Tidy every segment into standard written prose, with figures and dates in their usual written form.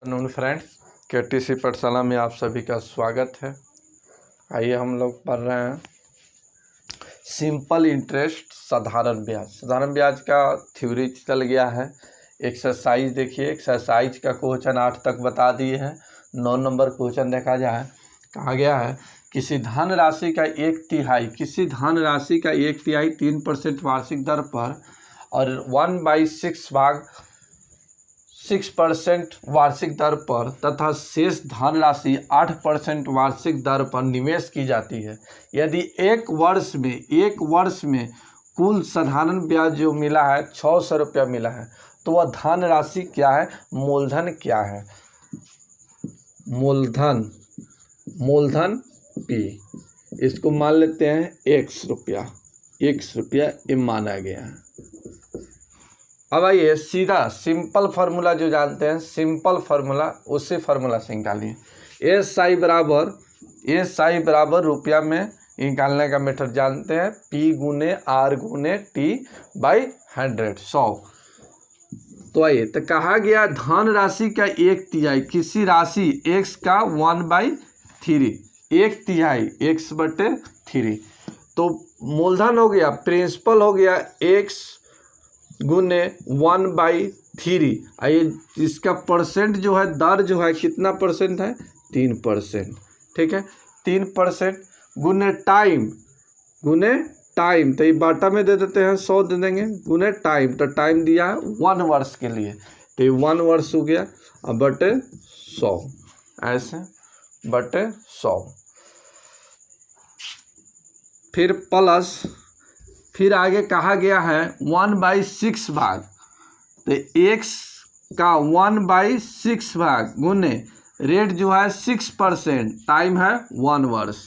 नून friends, KTC पाठशाला में आप सभी का स्वागत है। आइए हम लोग पढ़ रहे हैं सिंपल इंटरेस्ट साधारण ब्याज। साधारण ब्याज का थ्योरी चल गया है। एक्सरसाइज देखिए, एक्सरसाइज का क्वेश्चन 8 तक बता दिए हैं। 9 नंबर क्वेश्चन देखा जाए, कहा गया है किसी धन राशि का 1/3 3% वार्षिक दर पर और 1/6 भाग 6% वार्षिक दर पर तथा शेष धनराशि 8% वार्षिक दर पर निवेश की जाती है। यदि एक वर्ष में कुल साधारण ब्याज जो मिला है 600 रुपया मिला है, तो वह धनराशि क्या है, मूलधन क्या है। मूलधन P, इसको मान लेते हैं x रुपया ये माना गया है। अब आइए सीधा सिंपल फार्मूला जो जानते हैं, सिंपल फार्मूला उसी फार्मूला से निकालिए। SI बराबर रुपया में निकालने का मेथड जानते हैं, P गुने R गुने T/100। तो आइए, तो कहा गया धन राशि का 1/3 किसी राशि x का 1/3 1/3 x/3, तो मूलधन हो गया, प्रिंसिपल हो गया x गुने 1/3। आइए, इसका परसेंट जो है, दर जो है कितना परसेंट है, 3%। ठीक है, 3% गुने टाइम तो ये बाटा में दे देते हैं, 100 दे देंगे, गुने टाइम, तो टाइम दिया है 1 वर्ष के लिए, तो ये 1 वर्ष हो गया, अब बटे 100, ऐसे बटे 100। फिर आगे कहा गया है 1/6 भाग, तो x का 1/6 भाग गुने रेट जो है 6%, टाइम है 1 वर्ष,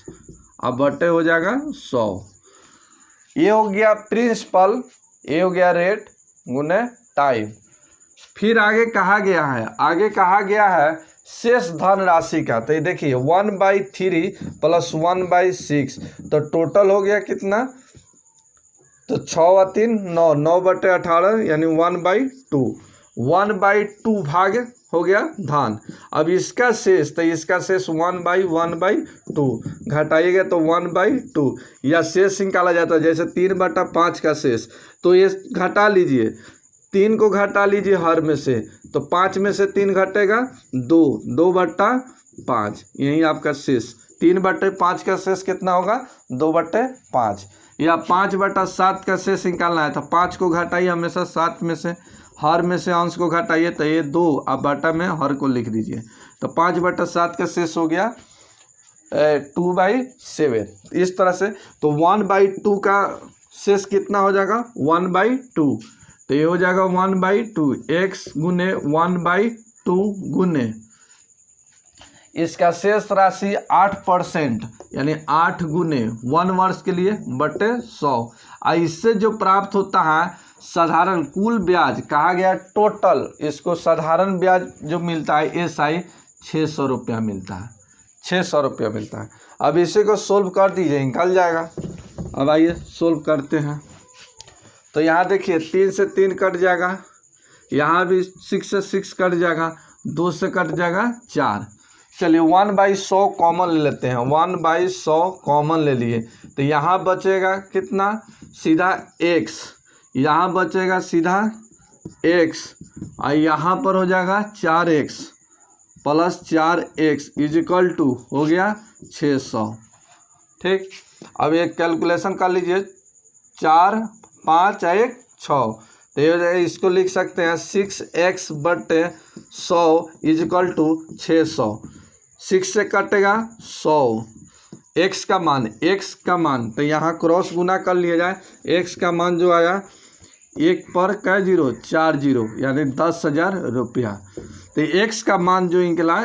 अब बटे हो जाएगा 100। ये हो गया प्रिंसिपल, ये हो गया रेट गुने टाइम। फिर आगे कहा गया है शेष धन राशि का, तो ये देखिए 1/3 प्लस 1/6, तो टोटल हो गया कितना, तो 6 और 3 9, 9/18 यानी 1/2 भाग हो गया धन। अब इसका शेष, तो इसका शेष 1/2 घटाइएगा तो 1/2, या शेष निकाला जाता है जैसे 3/5 का शेष, तो ये घटा लीजिए, 3 को घटा लीजिए हर में से, तो 5 में से 3 घटेगा 2/5, यही आपका शेष। 3/5 का शेष कितना होगा, 2/5, या 5/7 का शेष निकालना है, तो 5 को घटाइए हमेशा 7 में से, हर में से अंश को घटाइए, तो ये 2, अब बाटा में हर को लिख दीजिए, तो 5/7 का शेष हो गया 2/7। इस तरह से तो 1/2 का शेष कितना हो जाएगा, 1/2, तो ये हो जाएगा 1/2 x गुने 1/2 गुने इसका शेष राशि 8%, यानी 8 गुने 1 वर्ष के लिए बटे 100। इससे जो प्राप्त होता है साधारण कुल ब्याज, कहा गया टोटल, इसको साधारण ब्याज जो मिलता है SI 600 रुपया मिलता है, 600 रुपया मिलता है। अब इसी को सोल्व कर दीजिए, निकल जाएगा। अब आइए सोल्व करते हैं, तो यहाँ देखिए 3 से 3 कट जाएगा, यहाँ भी 6 से 6 कट जाएगा, 2 से कट जाएगा 4। चलिए 1/100 कॉमन ले लेते हैं, 1/100 कॉमन ले लिए, तो यहाँ बचेगा कितना, सीधा x, यहाँ बचेगा सीधा x, और यहाँ पर हो जाएगा 4x plus 4x is equal to हो गया 600। ठीक, अब एक कैलकुलेशन कर लीजिए, 4 5 1 6, तो ये हो जाएगा, इसको लिख सकते हैं 6x/100 इजिकल टू 600। 6 से कटेगा 100, x का मान, तो यहाँ क्रॉस गुना कर लिया जाए, x का मान जो आया 1 पर कै 0 4 0, यानी 10,000 रुपया। तो x का मान जो निकला,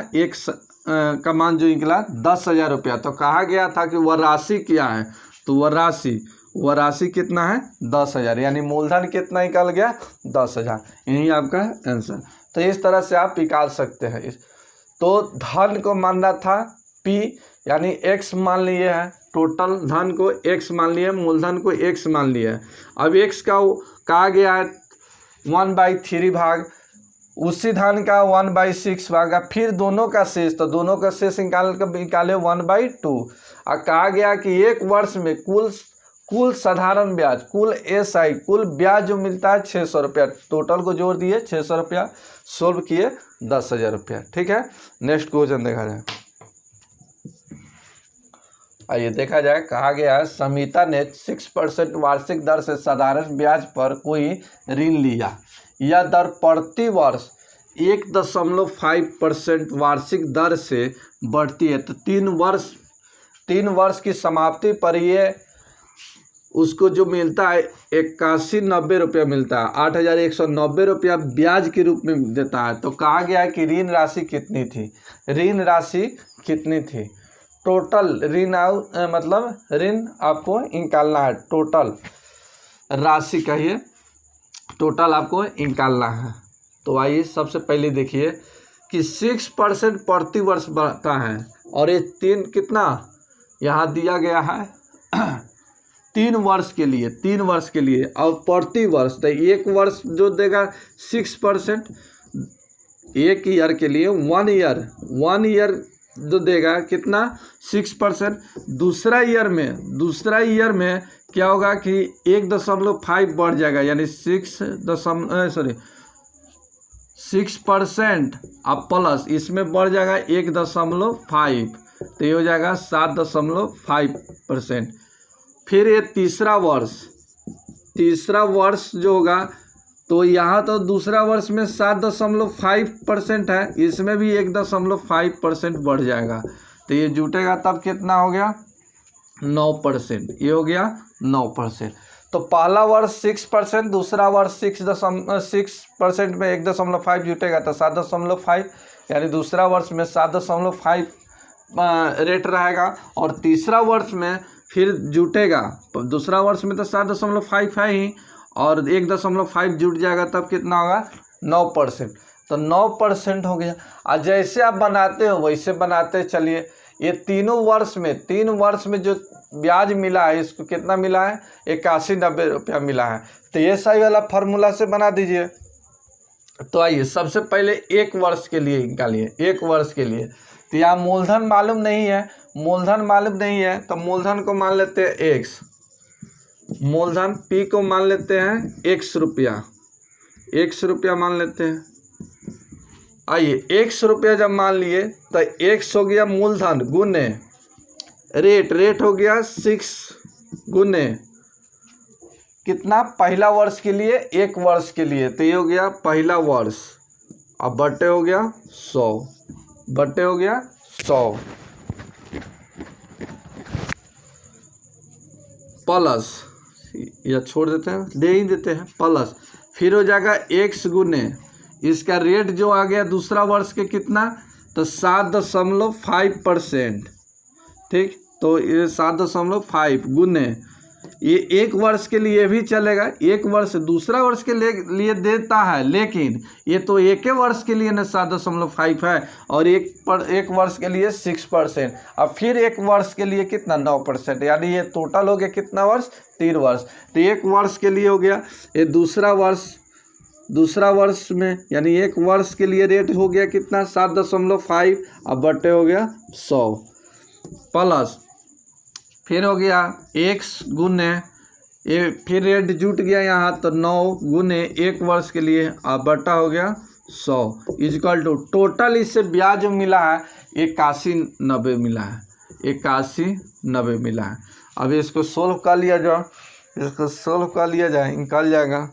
का मान जो निकला 10,000 रुपया। तो कहा गया था कि वह राशि क्या है, तो वह राशि कितना है, 10,000, यानी मूलधन कितना निकल गया, 10,000, यही आपका आंसर। तो इस तरह से आप निकाल सकते हैं। तो धन को मानना था P, यानी x मान लिए है, टोटल धन को x मान लिए, मूलधन को x मान लिया है। अब x का कहा गया है 1/3 भाग उसी धान का 1/6 भागा, फिर दोनों का शेष, तो दोनों का शेष निकाले 1/2। और कहा गया कि एक वर्ष में कुल साधारण ब्याज, कुल SI, कुल ब्याज जो मिलता है 600 रुपया, टोटल को जोड़ दिए 600 रुपया, सोल्व किए 10,000 रुपया। ठीक है, नेक्स्ट क्वेश्चन देखा जाए। आइए देखा जाए, कहा गया है समिता ने 6% वार्षिक दर से साधारण ब्याज पर कोई ऋण लिया। यह दर प्रति वर्ष 1.5% वार्षिक दर से बढ़ती है। तो 3 वर्ष की समाप्ति पर ये उसको जो मिलता है 8190 रुपया मिलता है, 8,190 रुपया ब्याज के रूप में देता है। तो कहा गया है कि ऋण राशि कितनी थी, ऋण राशि कितनी थी, टोटल ऋण मतलब ऋण आपको निकालना है, टोटल राशि कहिए, टोटल आपको निकालना है। तो आइए सबसे पहले देखिए कि 6% प्रति वर्ष बढ़ता है, और ये 3 कितना यहाँ दिया गया है 3 वर्ष के लिए, 3 वर्ष के लिए, और प्रति वर्ष तो एक वर्ष जो देगा 6%, एक ईयर के लिए 1 ईयर जो देगा कितना 6%। दूसरा ईयर में क्या होगा कि 1.5 बढ़ जाएगा, यानी 6% अब प्लस इसमें बढ़ जाएगा 1.5, तो ये हो जाएगा 7.5%। फिर ये तीसरा वर्ष जो होगा, तो यहाँ तो दूसरा वर्ष में 7.5% है, इसमें भी 1.5% बढ़ जाएगा, तो ये जुटेगा तब कितना हो गया 9%, ये हो गया 9%। तो पहला वर्ष 6%, दूसरा वर्ष 6% में 1.5 जुटेगा तो 7.5, यानी दूसरा वर्ष में 7.5 रेट रहेगा, और तीसरा वर्ष में फिर जुटेगा, दूसरा वर्ष में तो 7.5 है ही, और 1.5 जुट जाएगा तब कितना होगा 9%। तो 9% हो गया। और जैसे आप बनाते हो वैसे बनाते चलिए। ये 3 वर्ष में जो ब्याज मिला है, इसको कितना मिला है 8190 रुपया मिला है। तो ये सही वाला फार्मूला से बना दीजिए। तो आइए सबसे पहले 1 वर्ष के लिए निकालिए, 1 वर्ष के लिए। तो यहाँ मूलधन मालूम नहीं है, तो मूलधन को मान लेते हैं x, मूलधन P को मान लेते हैं x रुपया मान लेते हैं। आइए x रुपया जब मान लिए तो x हो गया मूलधन गुने रेट हो गया 6 गुने कितना पहला वर्ष के लिए 1 वर्ष के लिए, तो ये हो गया पहला वर्ष, अब बटे हो गया 100 प्लस, या छोड़ देते हैं, दे ही देते हैं प्लस, फिर हो जाएगा x गुने इसका रेट जो आ गया दूसरा वर्ष के कितना, तो 7.5%। ठीक, तो ये 7.5 गुने ये 1 वर्ष के लिए भी चलेगा, 1 वर्ष दूसरा वर्ष के लिए देता है, लेकिन ये तो 1 वर्ष के लिए ना 7.5 है, और एक वर्ष के लिए 6%, अब फिर 1 वर्ष के लिए कितना 9%, यानी ये टोटल हो गया कितना वर्ष 3 वर्ष। तो 1 वर्ष के लिए हो गया, ये दूसरा वर्ष में यानी 1 वर्ष के लिए रेट हो गया कितना 7.5, अब बटे हो गया 100 प्लस, फिर हो गया x गुने ये, फिर रेट जुट गया यहाँ तो 9 गुने 1 वर्ष के लिए, अब बटा हो गया 100 इक्वल टू टोटल इससे ब्याज जो मिला है 8190 मिला है, 8190 मिला है। अब इसको सोल्व कर लिया जाए, निकल जाएगा।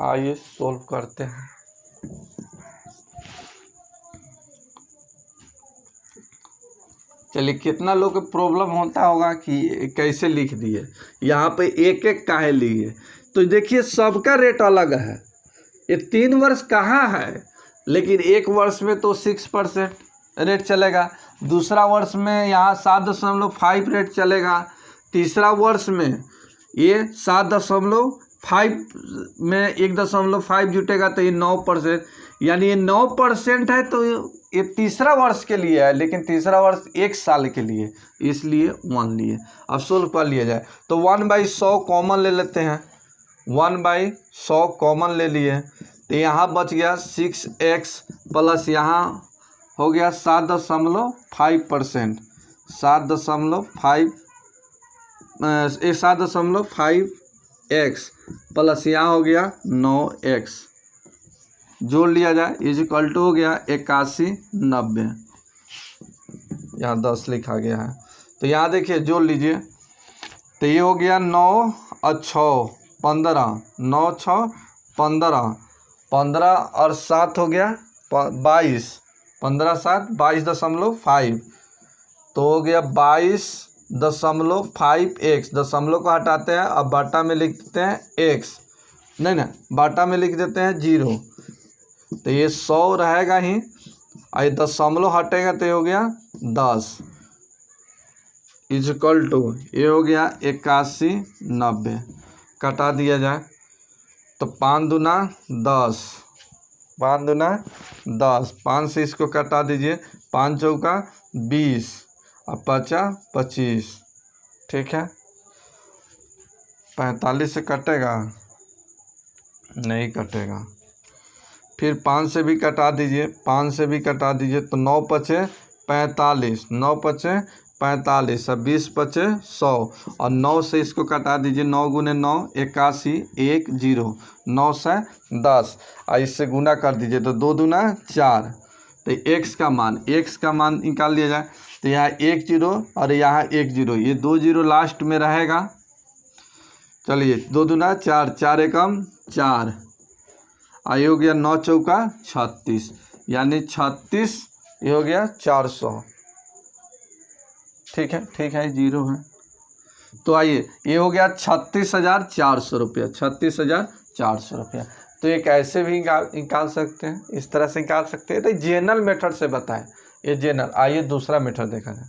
आइए सोल्व करते हैं। चलिए, कितना लोग को प्रॉब्लम होता होगा कि कैसे लिख दिए, यहाँ पे एक काहे लिए। तो देखिए सबका रेट अलग है, ये 3 वर्ष कहाँ है, लेकिन 1 वर्ष में तो 6% रेट चलेगा, दूसरा वर्ष में यहाँ 7.5 रेट चलेगा, तीसरा वर्ष में ये 7.5 में 1.5 जुटेगा तो ये 9%, यानी ये 9% है। तो ये तीसरा वर्ष के लिए है, लेकिन तीसरा वर्ष 1 साल के लिए, इसलिए 1 लिए। अब सोल्व कर लिया जाए तो 1/100 कॉमन ले लेते हैं, 1/100 कॉमन ले लिए, तो यहाँ बच गया 6x प्लस यहाँ हो गया 7.5%, 7.5x प्लस यहाँ हो गया 9x, जोड़ लिया जाए इक्वल टू हो गया 8190। यहाँ 10 लिखा गया है, तो यहाँ देखिए जोड़ लीजिए, तो ये हो गया 9 और 6 15, 9 6 15, 15 और 7 हो गया 22, 15 7 22.5, तो हो गया 22.5x। दशमलव को हटाते हैं, अब बाटा में लिख देते हैं x, नहीं ना बाटा में लिख देते हैं 0, तो ये 100 रहेगा ही, और ये दशमलव हटेगा तो ये हो गया 10 इक्वल टू ये हो गया 8190। कटा दिया जाए तो 5 दूना 10, 5 दूना 10, 5 से इसको कटा दीजिए, 5 चौका 20 और 5 25, ठीक है। 45 से कटेगा नहीं कटेगा, फिर 5 से भी कटा दीजिए, 5 से भी कटा दीजिए, तो 9 पचे 45, 9 पचे 45 और 20 पचे 100, और 9 से इसको कटा दीजिए, 9 गुने 9 81 1 0, 9 से 10 और इससे गुना कर दीजिए, तो 2 दूना 4, तो x का मान निकाल लिया जाए, तो यहाँ 1 0 और यहाँ 1 0, ये 2 0 लास्ट में रहेगा। चलिए 2 दूना 4, 4 एकम 4, ये हो गया 9 चौका 36, यानी 36, ये हो गया 400, ठीक है 0 है, तो आइए ये हो गया 36,400 रुपया, 36,400 रुपया। तो एक ऐसे भी निकाल सकते हैं, इस तरह से निकाल सकते हैं, तो जनरल मेथड से बताएं, ये जनरल। आइए दूसरा मेथड देखा जाए,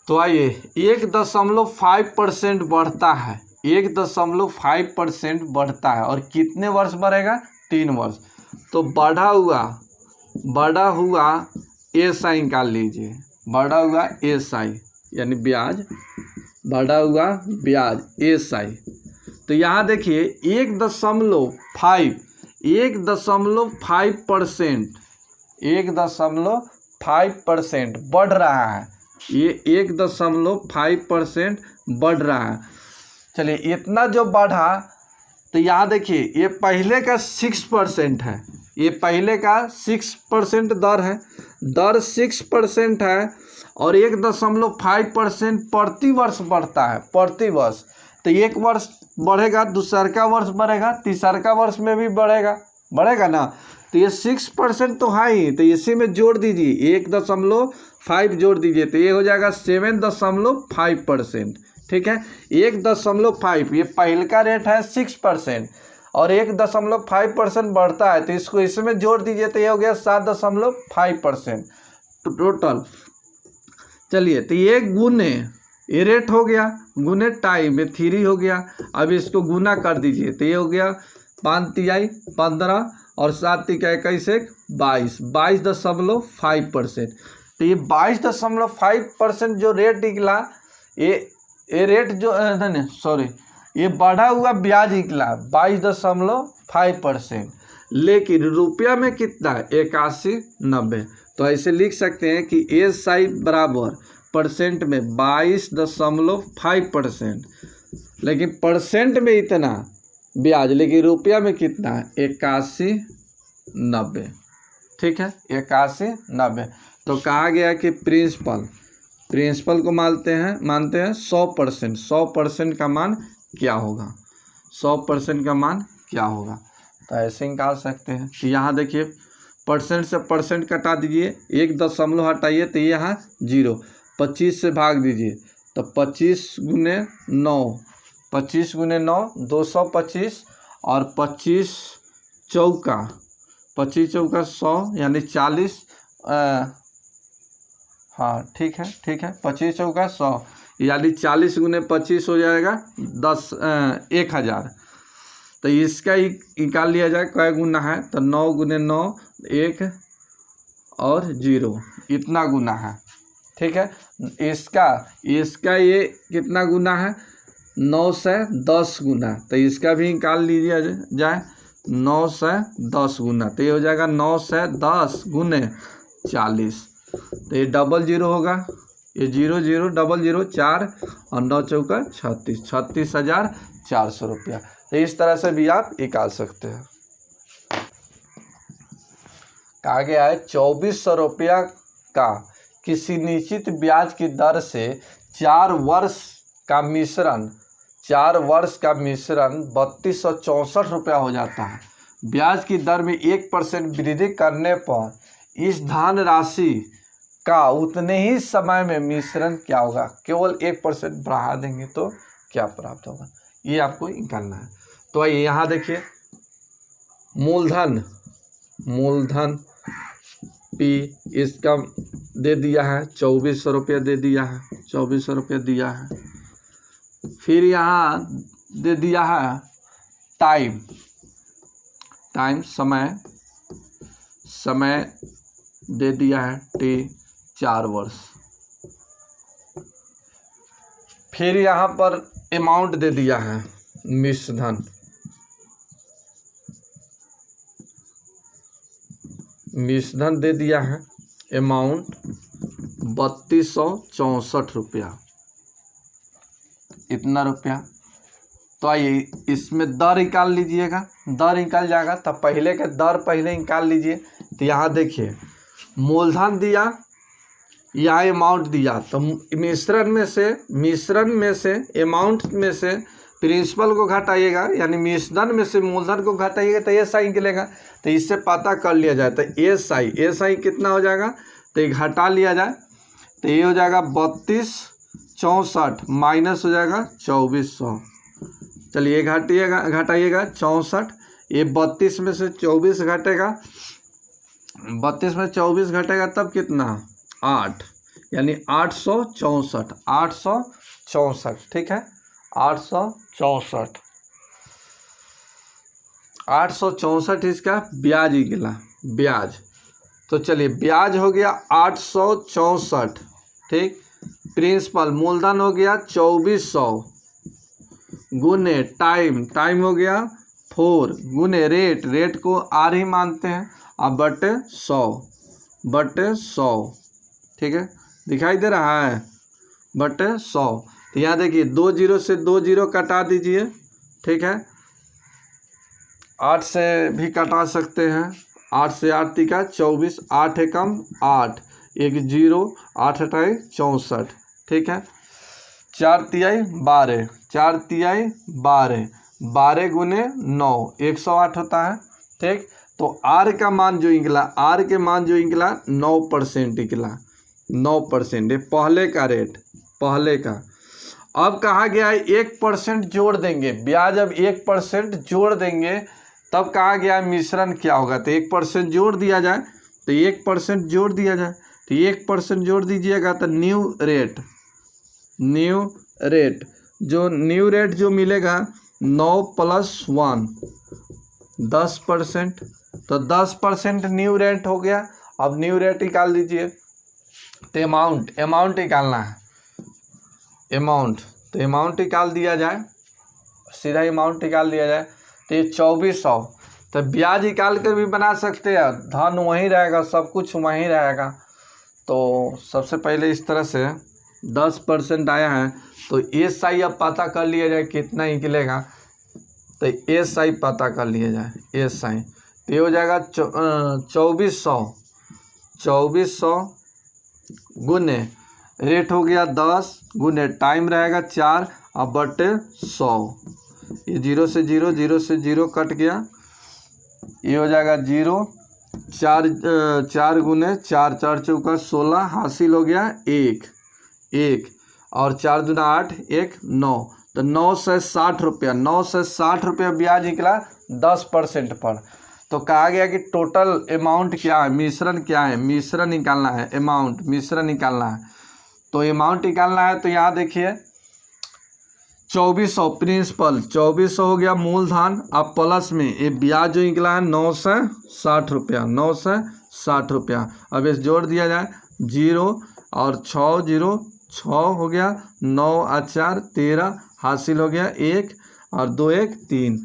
तो आइए 1.5% बढ़ता है, 1.5% बढ़ता है, और कितने वर्ष बढ़ेगा? 3 वर्ष। तो बढ़ा हुआ एसआई निकाल लीजिए, बढ़ा हुआ एसआई यानी ब्याज, बढ़ा हुआ ब्याज एसआई। तो यहाँ देखिए 1.5% बढ़ रहा है, ये 1.5% बढ़ रहा है। चलिए इतना जो बढ़ा, तो यहाँ देखिए ये पहले का 6% है, ये पहले का 6% दर है, दर 6% है, और 1.5% प्रति वर्ष बढ़ता है, प्रति वर्ष। तो एक वर्ष बढ़ेगा, दूसरा वर्ष बढ़ेगा, तीसरा वर्ष में भी बढ़ेगा ना। तो ये 6% तो है ही, तो इसी में जोड़ दीजिए 1.5 जोड़ दीजिए, तो ये हो जाएगा 7.5%, ठीक है। 1.5 ये पहले का रेट है 6%, और 1.5% बढ़ता है, तो इसको इसमें जोड़ दीजिए, तो ये हो गया 7.5% टोटल। चलिए तो ये गुने, ये रेट हो गया, गुने टाइम में 3 हो गया। अब इसको गुना कर दीजिए, तो ये हो गया 5 तिहाई 15 और 7 तिहाई 21 22, 22.5%। तो ये 22.5% जो रेट निकला, ये रेट जो ये बढ़ा हुआ ब्याज निकला 22.5%, लेकिन रुपया में कितना? 8190। तो ऐसे लिख सकते हैं कि एसआई बराबर परसेंट में 22.5%, लेकिन परसेंट में इतना ब्याज, लेकिन रुपया में कितना है? 8190, ठीक है 8190। तो कहा गया कि प्रिंसिपल को मानते हैं 100%, 100% का मान क्या होगा? 100% का मान क्या होगा? तो ऐसे निकाल सकते हैं। तो यहाँ देखिए परसेंट से परसेंट कटा दीजिए, 1 दशमलव हटाइए, तो यहाँ 0, 25 से भाग दीजिए, तो 25 गुने 9, 25 गुने 9 225, और 25 चौका 100 यानी 40, हाँ ठीक है 25 चौका 100 यानी 40 गुने 25 हो जाएगा 1000। तो इसका ही निकाल लिया जाए कै गुना है, तो 9 गुने 9 1 और 0 इतना गुना है, ठीक है। इसका ये कितना गुना है? 9 से 10 गुना, तो इसका भी निकाल लीजिए जाए 9 से 10 गुना, तो ये हो जाएगा 9 से 10 गुने 40, तो ये डबल जीरो होगा, ये 0 0 डबल 0 4 और 9 चौका 36, 36,400 रुपया। तो इस तरह से भी आप निकाल सकते हैं। कहा गया है 2400 रुपया का किसी निश्चित ब्याज की दर से 4 वर्ष का मिश्रण 3264 रुपया हो जाता है। ब्याज की दर में 1% वृद्धि करने पर इस धन राशि का उतने ही समय में मिश्रण क्या होगा, केवल 1% बढ़ा देंगे तो क्या प्राप्त होगा, ये आपको निकालना है। तो आइए यहाँ देखिए, मूलधन P इसका दे दिया है 2400 रुपया दे दिया है, 2400 रुपया दिया है। फिर यहाँ दे दिया है टाइम समय दे दिया है T 4 वर्ष। फिर यहाँ पर अमाउंट दे दिया है मिश्रधन दे दिया है अमाउंट 3264 रुपया, इतना रुपया। तो आइए इसमें दर निकाल लीजिएगा, दर निकाल जाएगा, तब पहले के दर पहले निकाल लीजिए। तो यहाँ देखिए मूलधन दिया या अमाउंट दिया, तो मिश्रण में से अमाउंट में से प्रिंसिपल को घटाइएगा, यानी मिश्रण में से मूलधन को घटाइएगा तो एस आई निकलेगा। तो इससे पता कर लिया जाए तो एस आई कितना हो जाएगा, तो ये घटा लिया जाए तो ये हो जाएगा 3264 माइनस हो जाएगा 2400। चलिए घटाइएगा 64, ये 32 में से 24 घटेगा, 32 में 24 घटेगा तब कितना 8, यानी 864, ठीक है 864 इसका ब्याज निकला, ब्याज। तो चलिए ब्याज हो गया 864, ठीक। प्रिंसिपल मूलधन हो गया 2400 गुने टाइम हो गया 4 गुने रेट को आर ही मानते हैं, अब बटे 100, ठीक है दिखाई दे रहा है, बटे 100। तो यहाँ देखिए 2 0 से 2 0 कटा दीजिए, ठीक है 8 से भी कटा सकते हैं, 8 से 8 तिका 24, 8 एकम 8, 1 0, 8 हटाए 64, ठीक है 4 तिहाई 12, 4 तिहाई 12, 12 गुने 9 108 होता है, ठीक। तो आर का मान जो निकला, 9% निकला, 9%, ये पहले का रेट, पहले का। अब कहा गया है 1% जोड़ देंगे, ब्याज अब 1% जोड़ देंगे, तब कहा गया है मिश्रण क्या होगा, तो 1% जोड़ दिया जाए, तो 1% जोड़ दिया जाए, तो 1% जोड़ दीजिएगा तो न्यू रेट जो मिलेगा 9 + 1 10%, तो 10% न्यू रेट हो गया। अब न्यू रेट निकाल दीजिए, तो अमाउंट निकालना है, तो अमाउंट निकाल दिया जाए, सीधा अमाउंट निकाल दिया जाए, तो ये 2400। तो ब्याज निकाल कर भी बना सकते हैं, धन वहीं रहेगा, सब कुछ वहीं रहेगा। तो सबसे पहले इस तरह से 10% आया है, तो एस आई अब पता कर लिया जाए कितना निकलेगा, तो एस आई पता कर लिया जाए, एस आई तो ये हो जाएगा 2400 गुने रेट हो गया 10 गुने टाइम रहेगा 4 और बटे 100, ये 0 से 0 कट गया, ये हो जाएगा 0, 4 गुने 4 चौका 16 हासिल हो गया 1 और 4 दूना 8 1 9, तो 960 रुपया ब्याज निकला 10% पर। तो कहा गया कि टोटल अमाउंट क्या है, मिश्रण निकालना है, मिश्रण निकालना है। तो अमाउंट निकालना है, तो यहाँ देखिए 2400 प्रिंसिपल, 2400 हो गया मूलधन, अब प्लस में ये ब्याज जो निकला है 960 रुपया, अब इस जोड़ दिया जाए 0 और 6 0 6 हो गया, 9 और 4 13 हासिल हो गया 1 और 2 1 3,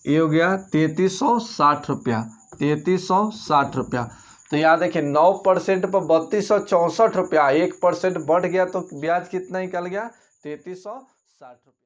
ये हो गया 3360 रुपया, 3360 रुपया। तो यहाँ देखिए 9% पर 3264 रुपया, 1% बढ़ गया तो ब्याज कितना निकल गया 3360 रुपया।